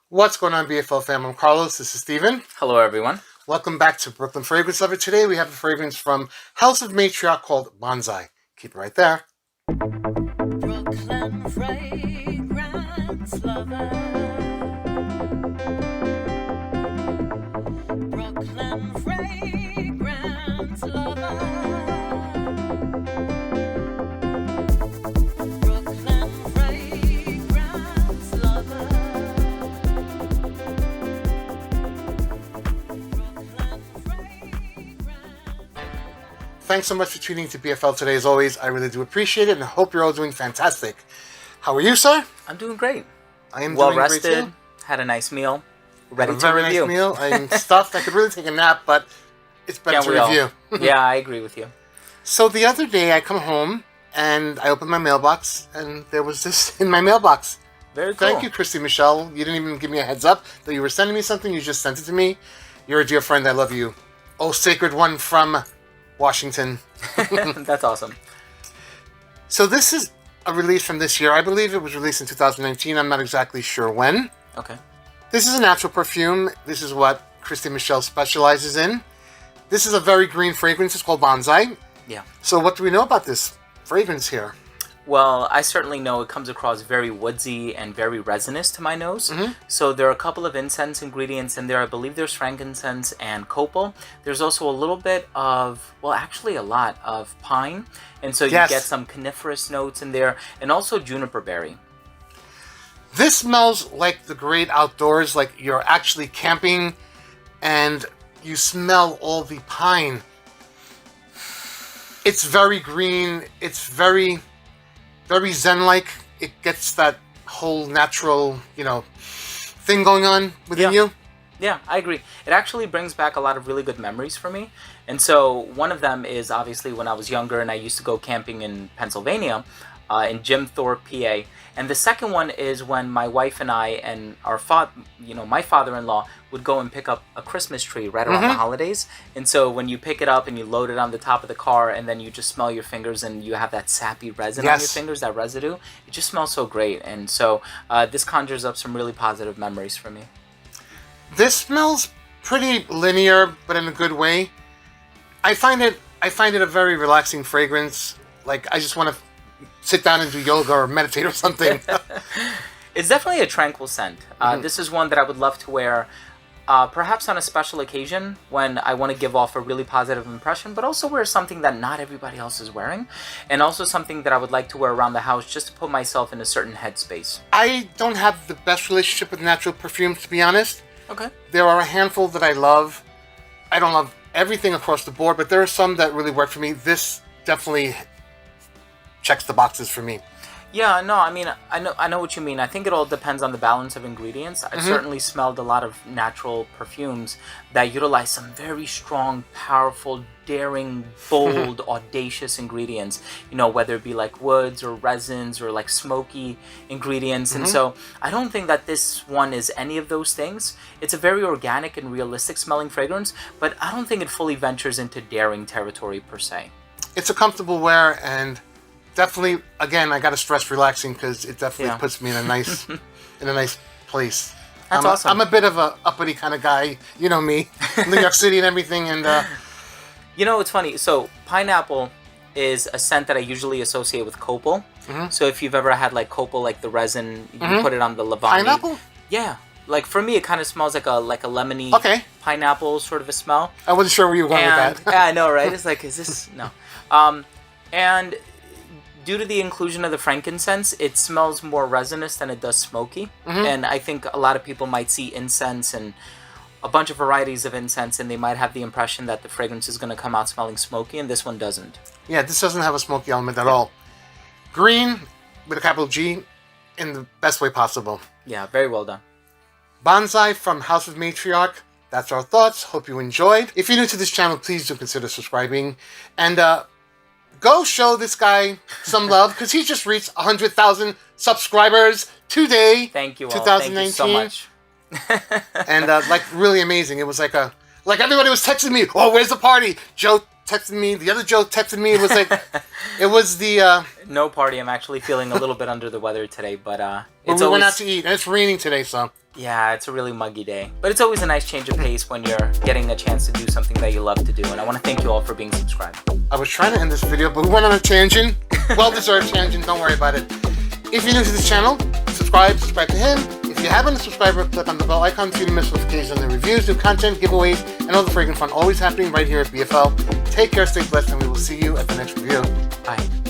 What's going on, BFL fam? I'm Carlos. This is Steven. Hello, everyone. Welcome back to Brooklyn Fragrance Lover. Today we have a fragrance from House of Matriarch called Bonsai. Keep it right there. Brooklyn Fragrance Lover. Brooklyn Fragrance Lover. Thanks so much for tuning to BFL today. As always, I really do appreciate it, and I hope you're all doing fantastic. How are you, sir? I'm doing great. I am well doing rested. Great too. Had a nice meal. Ready had a to very review. Nice meal. I'm stuffed. I could really take a nap, but it's better to review. Yeah, I agree with you. So the other day, I come home and I opened my mailbox, and there was this in my mailbox. Very cool. Thank you, Christy Michelle. You didn't even give me a heads up that you were sending me something. You just sent it to me. You're a dear friend. I love you. Oh, sacred one from Washington. That's awesome. So this is a release from this year. I believe it was released in 2019. I'm not exactly sure when. Okay. This is a natural perfume. This is what Christy Michelle specializes in. This is a very green fragrance. It's called Bonsai. Yeah. So what do we know about this fragrance here? Well, I certainly know it comes across very woodsy and very resinous to my nose. Mm-hmm. So there are a couple of incense ingredients in there. I believe there's frankincense and copal. There's also a little bit of, well, actually a lot of pine. And so you get some coniferous notes in there, and also juniper berry. This smells like the great outdoors, like you're actually camping and you smell all the pine. It's very green. It's very zen-like. It gets that whole natural, thing going on within you. Yeah, I agree. It actually brings back a lot of really good memories for me. And so one of them is obviously when I was younger and I used to go camping in Pennsylvania, in Jim Thorpe, PA. And the second one is when my wife and I and my father-in-law would go and pick up a Christmas tree right around the holidays. And so when you pick it up and you load it on the top of the car and then you just smell your fingers and you have that sappy resin on your fingers, that residue, it just smells so great. And so this conjures up some really positive memories for me. This smells pretty linear, but in a good way. I find it a very relaxing fragrance. Like, I just want to sit down and do yoga or meditate or something. It's definitely a tranquil scent. This is one that I would love to wear perhaps on a special occasion when I want to give off a really positive impression, but also wear something that not everybody else is wearing, and also something that I would like to wear around the house just to put myself in a certain headspace. I don't have the best relationship with natural perfumes, to be honest. Okay. There are a handful that I love. I don't love everything across the board, but there are some that really work for me. This definitely checks the boxes for me. Yeah, no, I mean, I know what you mean. I think it all depends on the balance of ingredients. I've certainly smelled a lot of natural perfumes that utilize some very strong, powerful, daring, bold, audacious ingredients. Whether it be like woods or resins or like smoky ingredients. And so I don't think that this one is any of those things. It's a very organic and realistic smelling fragrance, but I don't think it fully ventures into daring territory per se. It's a comfortable wear, and definitely, again, I got to stress relaxing because it definitely puts me in a nice place. That's awesome. I'm a bit of a uppity kind of guy, you know me, New York City and everything, and it's funny. So pineapple is a scent that I usually associate with copal. So if you've ever had like copal, like the resin, you can put it on the lavani. Pineapple? Yeah. Like for me, it kind of smells like a lemony pineapple sort of a smell. I wasn't sure where you were going with that. Yeah, I know, right? It's like, is this no? And due to the inclusion of the frankincense, it smells more resinous than it does smoky. And I think a lot of people might see incense and a bunch of varieties of incense, and they might have the impression that the fragrance is going to come out smelling smoky, and this one doesn't. Yeah, this doesn't have a smoky element at all. Green, with a capital G, in the best way possible. Yeah, very well done. Bonsai from House of Matriarch. That's our thoughts. Hope you enjoyed. If you're new to this channel, please do consider subscribing. And go show this guy some love, because he just reached 100,000 subscribers today. Thank you all. 2019. Thank you so much. And really amazing. It was like everybody was texting me, oh, where's the party? Joe texted me. The other Joe texted me. It was like, it was the. No party. I'm actually feeling a little bit under the weather today, but it's we always went out to eat, and it's raining today, so. yeah, it's a really muggy day. But it's always a nice change of pace when you're getting a chance to do something that you love to do. And I want to thank you all for being subscribed. I was trying to end this video, but we went on a tangent. Well-deserved tangent. Don't worry about it. If you're new to this channel, subscribe to him. If you haven't a subscriber, click on the bell icon so you don't miss notifications on the reviews, new content, giveaways, and all the freaking fun always happening right here at BFL. Take care, stay blessed, and we will see you at the next review. Bye.